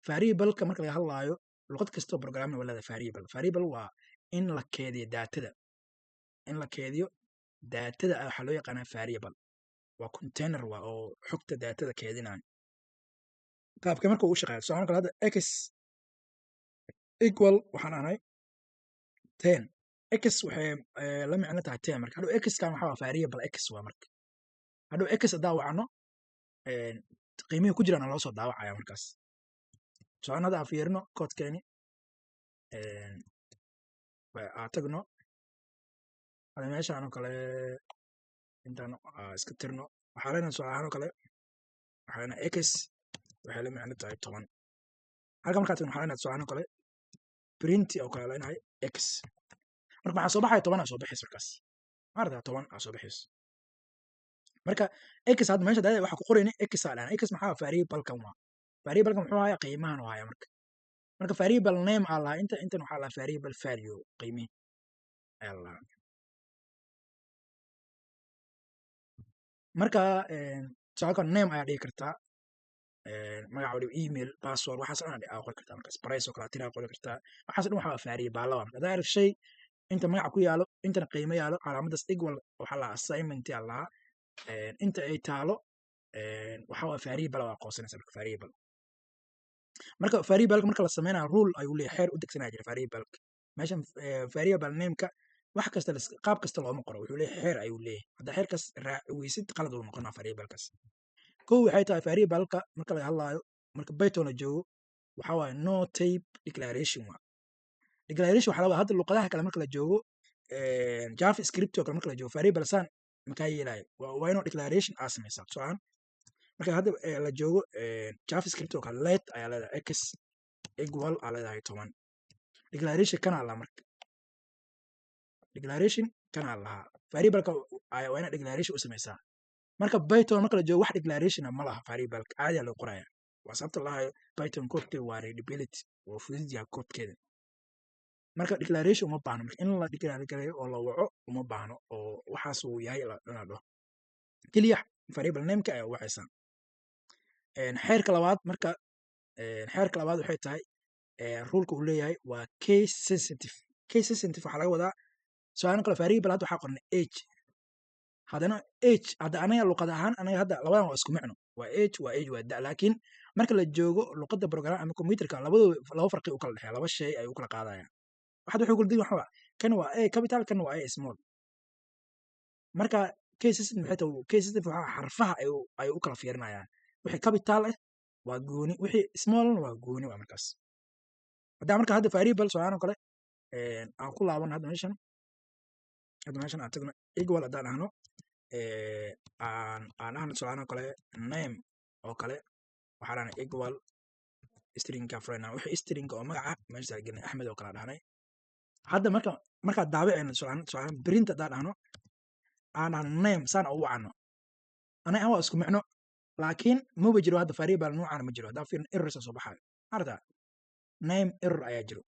variable-ka marka laga hadlaayo luqad kastoo programming waa leedahay variable waa in la keediyo daatada waxaa loo yaqaanaa variable waa container waa oo xogta daatada keedinayo qaabka marka uu shaqeeyo tusaale kale hadda x equal waxaan ahnay 10 x waxay la micno tahay 10 marka hadhow x kan waxaa variable x waa marka hadhow x hadaa wacno qiimihii ku jiraan loo soo daawacaya markaas tusaale hadda aan fiirino koodkeeni aan tagno hada meeshaan oo kale intaan iska tirno waxaa leenahay tusaale kale waxaa leenahay x waxay la micno tahay 10 halka markaa tagno waxaa leenahay tusaale kale print oo kale leenahay x marka maxaa soo baxaya 10 aa soo baxaysa markaas maarta 10 aa soo baxaysa marka x hadda meesha daada waxa ku qorayna x aa dhan x maxaa variable-kan waa variable-kan muxuu ahaa qiimahan oo haya marka variable name aa lahaa intan waxaa lahaa variable value qiimihi ayaa lahaa marka tusaale name ayaa dhigi kartaa magaca waliba email password waxaas dhan aa qori kartaa markaas price oo kale tiraa qori kartaa waxaas dhan waxaa variable waa marka hadaa arag shay inta magaca ku yaalo intana qiimo yaalo calaamadaas equal waxaa lahaa assignment yaa lahaa inta ay taalo waxaa waa variable waa aqoonsanaysa marka variable marka la sameynayo rule ayuu leeyahay xeer u degsanaya jira variable meeshan variable name-ka wax kasta qaab kasta looma qoro wuxuu leeyahay xeer ayuu leeyahay hadda xeerkaas weysid qalad uu noqonaa variable-kaas kow waxay tahay variable-ka marka laga hadlaayo marka Python la joogo waxaa waaye no type declaration waa declaration waxaa laga hadda luqadaha kale marka la joogo JavaScript oo kale marka la joogo variable san markaa yeelayo waa inuu declaration aa samaysaa tusaale marka hadda la joogo JavaScript oo kale let ayaa leedahay x equal aa leedahay 10 declaration kana la marka declaration kana lahaa variable-ka waa inaa declaration u samaysaa marka Python marka la joogo wax declaration ma laha variable caadi loo qoraya waa sababta lahayo Python code-keeda waa readability oo fudud yahay code-keeda marka declaration uma baahno marka in la declare gareeyo oo la waco uma baahno oo waxaas uu yahay la dhaho kaliya variable name-ka ayaa wacaysaa xeerka labaad marka xeerka labaad waxay tahay rule-ka uu leeyahay waa case sensitive waxaa laga wadaa su'aalo kale variable hadda waxaa qornay age haddana age hadda anaga luqad ahaan anaga hadda labadan waa isku micno waa age waa da laakiin marka la joogo luqadda program ama computerka labadooda laba farqi u kala dhexeeya laba shay ay u kala qaadayaan waxaad wuxuu kala duwan waxa kan waa a capital kan waa a small marka case sensitive waxay tahay case sensitive waxa xarfaha ay u kala fiirinayaan wixii capital ah waa gooni wixii small waa gooni waa markaas hadda hadda variable su'aalo kale aan ku laaban hadda meeshan aan tagno equal haddaan ahno aan ahno su'aalo kale name oo kale waxaa dhahnay equal string-ka frame wixii string oo magaca meesha gelin Axmed oo kale dhahnay hadda marka daabicayno su'aalo print haddaan dhahno aan ahno name saan u wacno anaga waa isku micno laakiin ma jiro hadda variable noocan ma jiro hadda fiirin error soo baxay arda name error ayaa jiro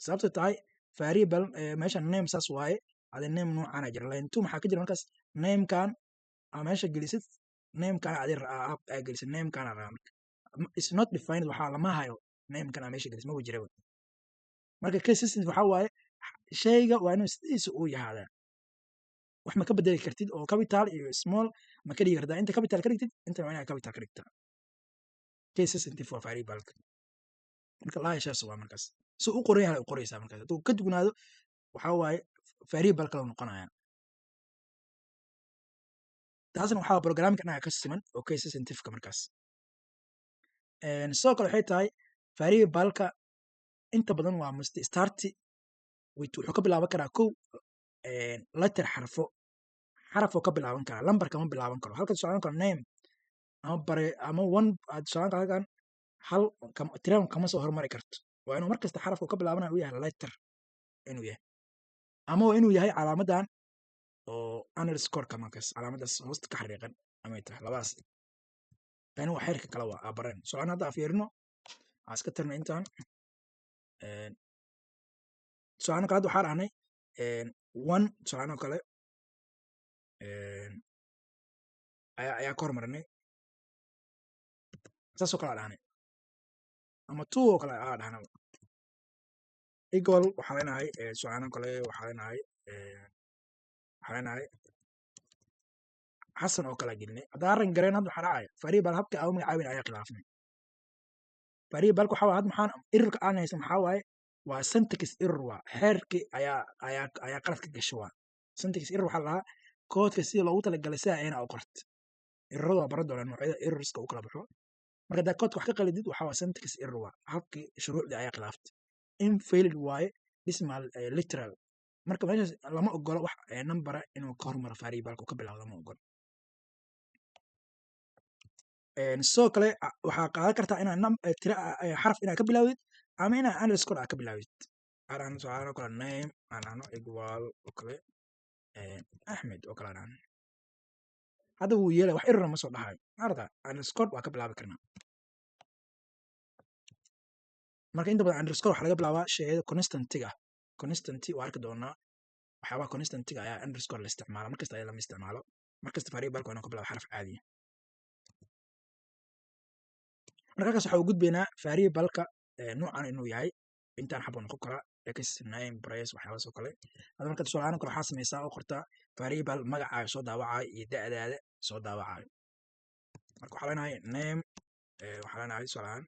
sababta tahay variable meesha name saas waaye hada name noocan ayaa jira line 2 maxaa ka jira markaas name kan ama meesha gelisid name kan aad gelisid name kan is not defined waxa lama hayo name kan meesha gelisid ma jiro marka case sensitive waxa waaye shayga waa inuu sidiisa uu yahay wax ma ka bedeli kartid oo capital iyo small ma ka dhigi kartaa inta capital ka dhigtid inta waa inaad capital ka dhigtaa case sensitive waa variable marka la yeesho waa markaas si u qoran yahay u qoraysaa markaas hadduu ka dugnaado waxa waaye variable kale noqonaya taasna waxaa programka anaga ka siman oo case sensitive ka markaas sidoo kale waxay tahay variable-ka inta badan waa must start wuxuu ka bilaaban karaa kow letter xarfo ka bilaaban karaa lambar kama bilaaban karo halka tusaale kale name ama one tusaale halkan hal tiran kama soo hormari karto waa inuu markasta xarafku ka bilaabanayo uu yahay letter inuu yahay ama waa inuu yahay calaamadan oo underscore-ka markaas calaamadaas hoosta ka xariiqan ama ay tahay labadaas tani waa xeerka kale waa abaran su'aal hadda fiirino aan iska tirno intaan su'aal kale waxaa dhahnay one su'aal kale ayaa ka hormarnay saasoo kale dhahnay ama 2 oo kale dhahna equal waxaa leenahay su'aalo kale waxaa leenahay xasan oo kale gelinay haddaan arrin gareen hadda waxaa dhacaya variable habka aan u magacaabin ayaa khilaafnay variable waxa hadda maxaan errorka aan haysan maxaa waaye waa syntax error waa xeerkii ayaa qalad ka gashay waa syntax error waxaa lahaa koodka sida loogu talagalay sida ayna u qorto errorada waa baran doonaa noocyada errorska u kala baxo marka haddaa koodka wax ka qalidid waxaa waa syntax error waa habkii shuruucdii ayaa khilaaftay invalid waaye decimal literal marka meeshaas lama ogolo wax number inuu ka hormaro variable ka bilaabo lama ogolo sidoo kale waxaa qaadan kartaa inaad tira xaraf inaad ka bilaawdid ama inaad underscore aad ka bilaawdid aan su'aalo kale name aan dhahno equal oo kale axmed oo kale aan dhahno hadda wuu yeelay wax error ma soo dhahayo maarata underscore waa ka bilaabi karnaa marka inta badan underscore waxaa laga bilaabaa shayada constantiga constanty waa arki doonaa waxyaabaha constantiga ayaa underscore la isticmaala markasta ayaa lama isticmaalo markasta variable waa inuu ka bilaabo xaraf caadiya marka halkaas waxaa u gudbaynaa variable-ka noocan inuu yahay intaan xabo noqon karaa x name price waxyaabahaas oo kale hada marka tusaale kale waxaa samaysaa oo qortaa variable magacaaga soo daawacayo iyo da'daada soo daawacayo marka waxaa leenahay name waxaa leenahay tusaale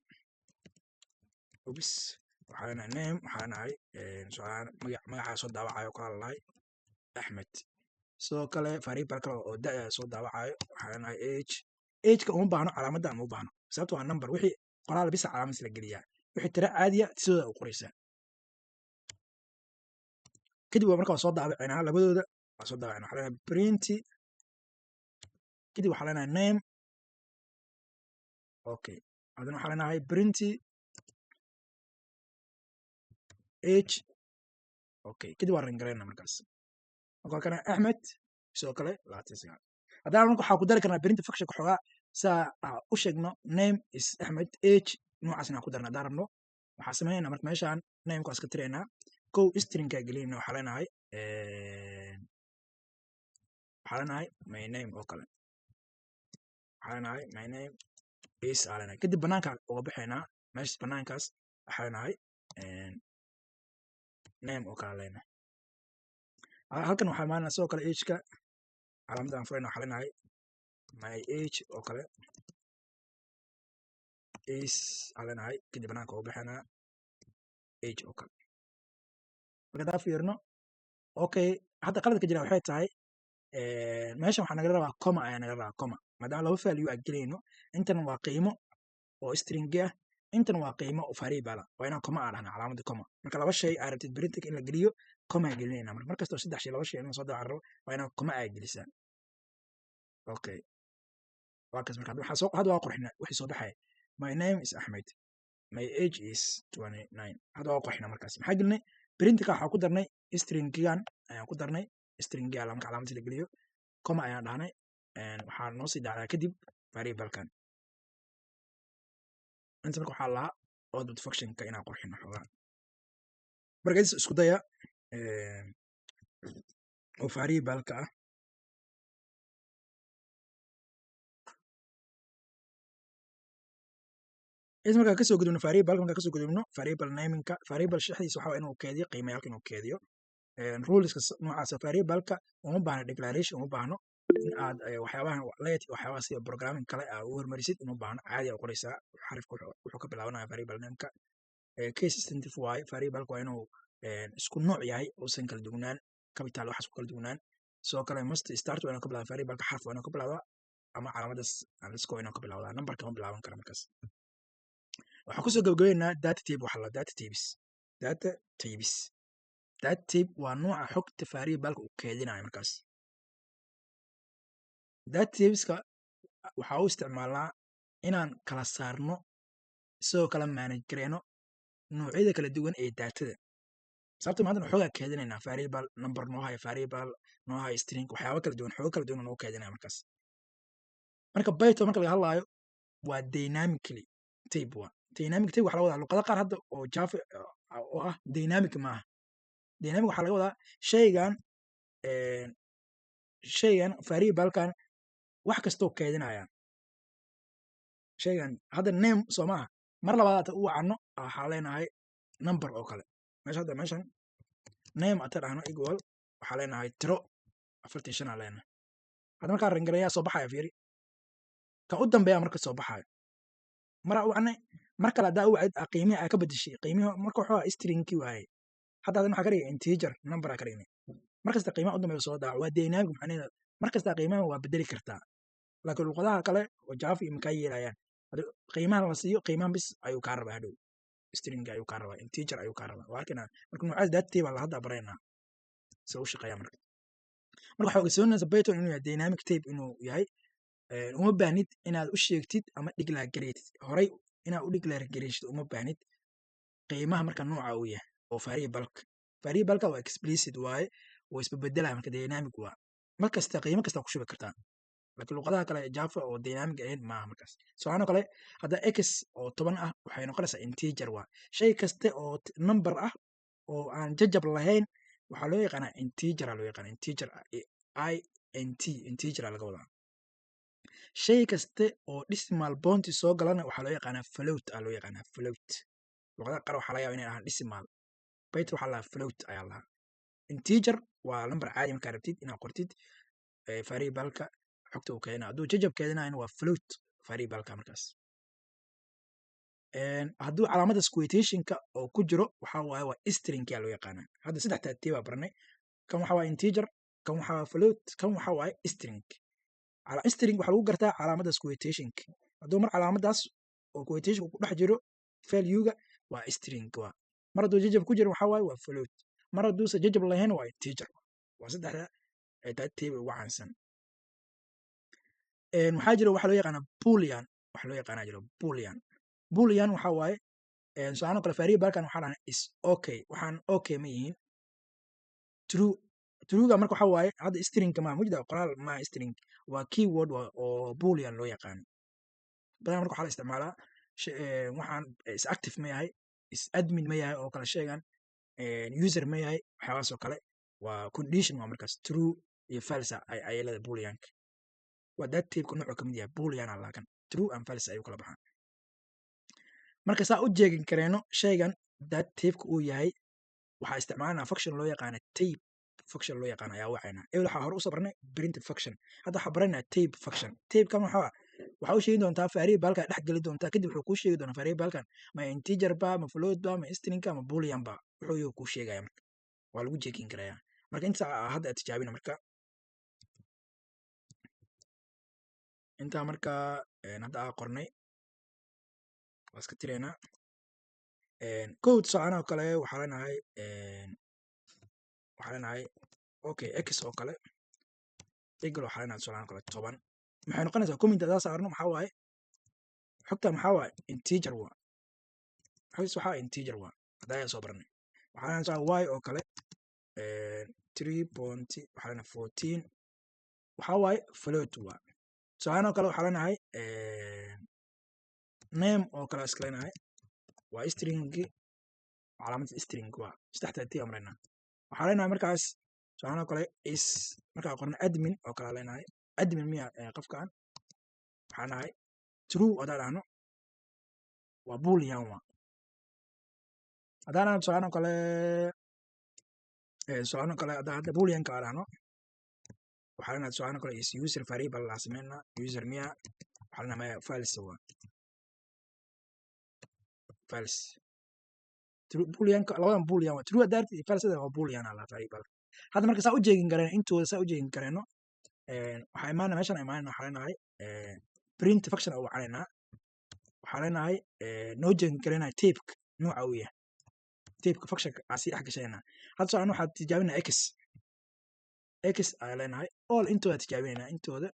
ups waxaa leenahay name waxaa leenahay tusaale magacaaga soo daawacayo kala lahay axmed sidoo kale variable kale oo da'daada soo daawacayo waxaa leenahay age ka uma baahno calaamadda uma baahno sababto waa number wixii qoraal bisa calaamad la geliyaa wixii tira caadiya sidooda u qoraysaa kadib waa markaa soo daabacinaa labadooda waa soo daabacina waxaa leenahay print kadib waxaa leenahay name okay hadana waxaa leenahay print age okay kadib waa rangareyna markaas marka kana axmed sidoo kale 29 haddana marka waxaa ku dari karnaa print function ka xogaa saa u sheegno name is axmed age noocaasna ku darna haddaan rabno waxaa sameynayna marka meeshaan nameka waa iska tiraynaa kow stringka gelinayna waxaa leenahay my name oo kale waxaa leenahay my name is aa leenahay kadib banaanka uga baxaynaa meeshas banaankaas waxaa leenahay name oo kale leenahay halkan waxaa imaanayna sidoo kale ageka calaamadda aan furayna waxaa leenahay my age oo kale is aa leenahay kadib banaanka uga baxaynaa age oo kale marka hadaa fiirno okay hadda qaladka jira waxay tahay meeshan waxaa naga rabaa coma ayaa naga rabaa coma maadaama laba value aan gelayno intan waa qiimo oo string ah intan waa qiimo oo variable waa inaan coma aan dhahna calaamadda coma marka laba shay aad rabtid printing in la geliyo coma aan gelinayna mar kastoo saddex shay laba shay inaan soo daacan rabo waa inaan coma aad gelisaan okay waa kas marka hadda waa qurxina wixii soo baxaya my name is Ahmed my age is 29 hadda waa qurxina markaas maxaa gelinay printingka waxaa ku darnay stringigan ayaan ku darnay stringi ala marka calaamadda la geliyo coma ayaan dhahnay waxaa noo sii dacdaa kadib variable-kan inta marka waxaa lahaa output function-ka inaan qurxino xoogaa marka isku daya oo variable-ka ah markaa kasoo gudubno variable markaa kasoo gudubno variable namingka variable shexdiisa waxaa inuu keediyo qiimayaalka inuu keediyo ruleska noocaas variable-ka uma baahno declaration uma baahno in aad waxyaabahan let waxyaabaha sida programming kale aad u hormarisid uma baahno caadi aad qoraysaa xarifka wuxuu ka bilaabanaya variable nameka case sensitive waaye variable waa inuu isku nooc yahay uusan kala duwanaan capital waxaas ku kala duwanaan sidoo kale must start waa inuu ka bilaabo variable-ka xarf waa inuu ka bilaabaa ama calaamaddaas underscore waa inuu ka bilaabaa numberka ma bilaaban kara markaas waxaan kusoo gabagabeynaa data tape waxa la data tape waa nooca xogta variable-ka uu keedinayo markaas data tapeska waxaa u isticmaalnaa inaan kala saarno sidoo kale manage gareyno noocyada kala duwan ee datada sababta maanta xoogaa keedinaynaa variable number noo haya variable noo haya string waxyaaba kala duwan xooga kala duwan noo keedinaya markaas marka python marka laga hadlaayo waa dynamically tape waa dynamic tape waxaa laga wadaa luqado qaar hadda oo java oo ah dynamic maaha dynamic waxaa laga wadaa shaygan variable-kan wax kastoo keedinayaan shaygan hadda name soo maaha mar labaad u wacno waxaa leenahay number oo kale hadda meeshan name ata dhahno equal waxaa leenahay tiro 45 aa leenahay hadda markaa rangareeyaa soo baxaya fiiri ka u dambeeya marka soo baxayo maraa u wacnay mar kale haddaa u wacid qiimihi aa ka bedeshay qiimihi marka wuxuu ahaa stringkii waaye hadda adan waxaa ka dhigay integer number aa ka dhignay markasta qiimaha u dambeeya soo dhaca waa dynamic macnaheeda markasta qiimaha waa bedeli kartaa laakiin luqadaha kale oo Java iyo makaa yeelayaan qiimaha la siiyo qiimaha bis ayuu kaa rabaa hadhow string ayuu kaa rabaa integer ayuu kaa rabaa waa arkana marka noocaas data baa la hadda baraynaa sida u shaqeeya marka waxaa ogsoonaysa Python inuu yahay dynamic type inuu yahay uma baahnid inaad u sheegtid ama declare gareetid horay inaad u declare gareeshid uma baahnid qiimaha marka nooca uu yahay oo variable waa explicit waaye oo isbeddelaya marka dynamic waa markasta qiimo kasta ku shubi kartaa laakiin luqadaha kale Java oo dynamic ahayn maaha markaas soano kale hadda x oo 10 ah waxay noqonaysaa integer waa shay kaste oo number ah oo aan jajab lahayn waxaa loo yaqaanaa integer loo yaqaanaa integer integer laga wadaa shay kaste oo decimal point soo galana waxaa loo yaqaanaa float loo yaqaanaa float luqadaha qaar waxaa laga yaabaa inay ahaan decimal Python waxaa lahaa float ayaa lahaa integer waa number caadi markaa rabtid inaad qortid variable-ka xogta uu keenaa hadduu jajab keenayna waa float variable-ka markaas hadduu calaamada quotation-ka oo ku jiro waxaa waaye waa string yaa loo yaqaanaa hadda saddex taatee baa baranay kan waxaa waaye integer kan waxaa waaye float kan waxaa waaye string string waxaa lagu gartaa calaamada quotation-ka hadduu mar calaamadaas oo quotation ku dhex jiro value-ga waa string waa mar hadduu jajab ku jiro waxaa waaye waa float mar hadduusan jajab lahayn waa integer waa saddexda taatee ugu caansan waxaa jira waxa loo yaqaanaa boolean waxa loo yaqaanaa jiro boolean waxa waaye su'aalo kale variable-kan waxaa dhahnaa is okay waxaan okay ma yihiin truega marka waxa waaye hadda string ma mujda qoraal ma string waa keyword oo boolean loo yaqaano badan marka waxaa la isticmaalaa waxaan is active ma yahay is admin ma yahay oo kala sheegan user ma yahay waxyaabahaas oo kale waa condition waa markaas true iyo false ay leedahay booleanka waa that type-ka noocu ka mid yahay boolean aa laakan true and false ayuu kala baxaan marka saa u jeegin kareeno shaygan that type-ka uu yahay waxaa isticmaalanaa function loo yaqaana tape function loo yaqaana ayaa wacaynaa waxaa hore usoo barnay print function hadda waxaa baranaa tape function tape-kan waxaa u sheegi doontaa variable-ka dhex geli doontaa kadib wuxuu kuu sheegi doonaa variable-kan ma integer ba ma float ba ma string ma boolean ba wuxuu kuu sheegaya marka waa lagu jeegin karayaa marka inta hadda aad tijaabina marka intaa marka hadda aa qornay waa iska tiraynaa code soconoo kale waxaa leenahay okay x oo kale equal waxaa leenahay soconoo kale 10 maxay noqonaysaa comment hadaa saarno maxaa waaye xogta maxaa waaye integer waa xogta waxaa integer waa hadaa ayaa soo baranay waxaa leenahay y oo kale 3.14 waxaa waaye float waa soconoo kale waxaa leenahay name oo kale iska leenahay waa stringi calaamada string waa saddexda tii amrayna waxaa leenahay markaas soconoo kale is markaa qorna admin oo kale leenahay admin miya qofkan waxaa nahay true hadaa dhahno waa boolean waa hadaa dhahno soconoo kale hadda booleanka aa dhahno waxaa leenahay soconoo kale is user variable laa sameynaa user miya waxaa leenahay false waa false booleanka labadan boolean waa true hadaa iyo false waa boolean aa la variable hadda marka saa u jeegin kareeno intooda saa u jeegin kareeno waxaa imaana meeshan imaanayna waxaa leenahay print function oo wacanaynaa waxaa leenahay noo jeegin kareena tape-ka nooca uu yahay tape-ka function aa sii dhex gashanayna hadda soo waxaa tijaabinaa x ayaa leenahay all intooda tijaabinaynaa intooda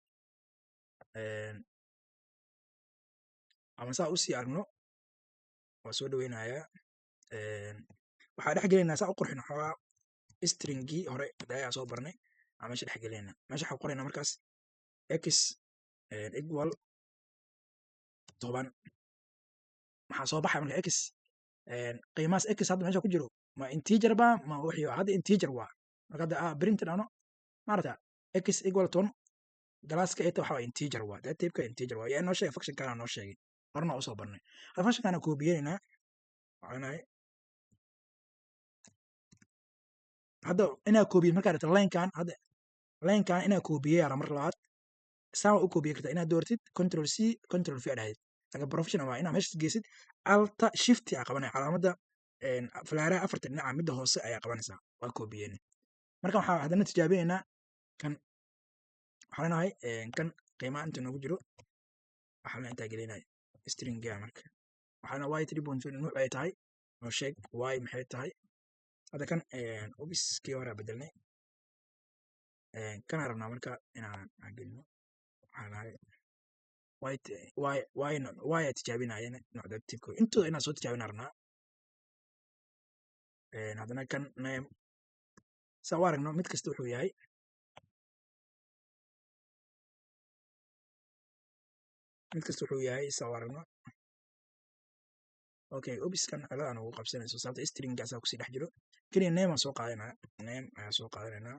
ama saa usii aragno waa soo dhaweynayaa waxaa dhex gelinaynaa saa u qurxin xoogaa stringii hore ayaa soo barnay ama meesha dhex gelinayna meesha waxaa qoraynaa markaas x equal 10 maxaa soo baxay marka x qiimahaas x hadda meesha ku jiro ma integer ba ma wixii hadda integer waa marka hadda print dhano maarata x equal 10 galaaska eta waxaa integer waa that type-ka integer waa yaa noo sheegay function kana noo sheegay horna usoo barnay hadda functionkana koobiyeynaa waxaan nahay hadda inaa koobiye markaa rabto linekan hadda linekan inaa koobiyeyaa mar labaad saa u koobiye kartaa inaad doortid control c control v dhahayd laga professional waa inaa meesha geysid alta shift aa qabanaya calaamadda falaaraha afarta dhinaca midda hoose ayaa qabanaysaa waa koobiyeen marka waxaa haddana tijaabinaynaa kan waxaan leenahay kan qiimaha inta noogu jiro waxaan la intaa gelinaya stringa marka waxaana y 3.2 nuuc ay tahay oo sheeg y maxay tahay hadda kan obiskii hore bedelnay kana rabnaa marka inaan gelino waxaan nahay y tijaabinayana noocda tibko intooda inaan soo tijaabina rabnaa haddana kan name saa u aragno mid kasta wuxuu yahay saa u aragno okay obiskan ciladaan ugu qabsanayso sababta stringaasaa kusii dhex jiro keliya name aan soo qaadanaa name ayaa soo qaadanaynaa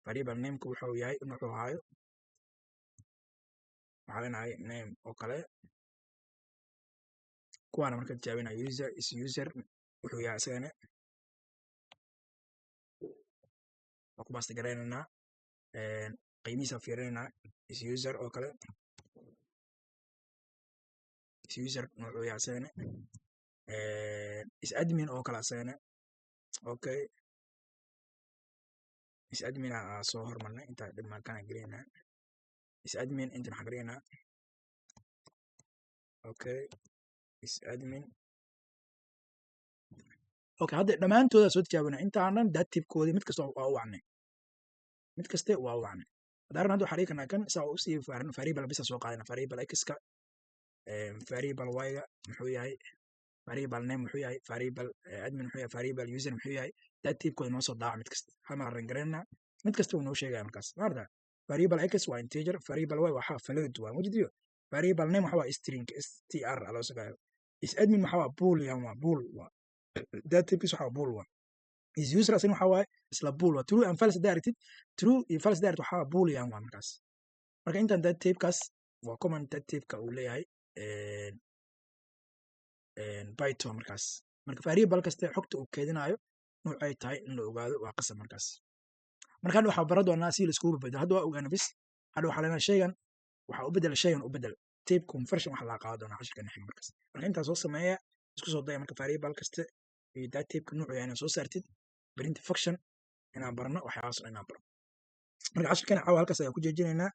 variable nameka wuxuu yahay wuxuu haayo waxaa leenahay name oo kale kuwaana marka tijaabinaa user is user wuxuu yahay isagana waa ku baasta garaynaynaa qiimihiisa fiirinaynaa is user oo kale is user wuxuu yahay isagana is admin oo kale isagana okay is admin aa soo hormarnay intaa dhimaakana gelaynaa is admin inta waxaan gelaynaa okay is admin okay hadda dhammaantooda soo tijaabinaa intaan dhan daatibkoodii mid kasta waa u wacnay mid kaste waa u wacnay hadda hadda waxaa dhigi karnaa kan saa u sii variable bisa soo qaadana variable x-ka variable y-ga muxuu yahay variable name muxuu yahay variable admin muxuu yahay variable user muxuu yahay daatibkooda noo soo daaca mid kasta hal mar arran garaynaa mid kasta wuu noo sheegaya markaas maarta variable x waa integer variable y waxaa float waa mujidiyo variable name waxaa waa string str loo sagayo is admin waxaa waa boolean waa bool waa database waxaa bool waa is user asina waxaa waaye isla bool waa true and false directed true iyo false direct waxaa boolean waa markaas marka intaan databekaas waa common databeka uu leeyahay python markaas marka variable kasta xogta uu keedinayo nooc ay tahay in la ogaado waa qasab markaas marka hadda waxaa baran doonaa si la iskugu bedelo hadda waa ogaana bis hadda waxaa leenahay shaygan waxaa u bedela shaygan u bedel tape conversion waxa la qaadan doonaa cashirka naxig markaas marka intaa soo sameeya isku soo daya marka variable kasta iyo databeka noocu yahay soo saartid print function inaan barno waxyaalahaas inaan barno marka cashirkan caawa halkaas ayaa ku jeejinaynaa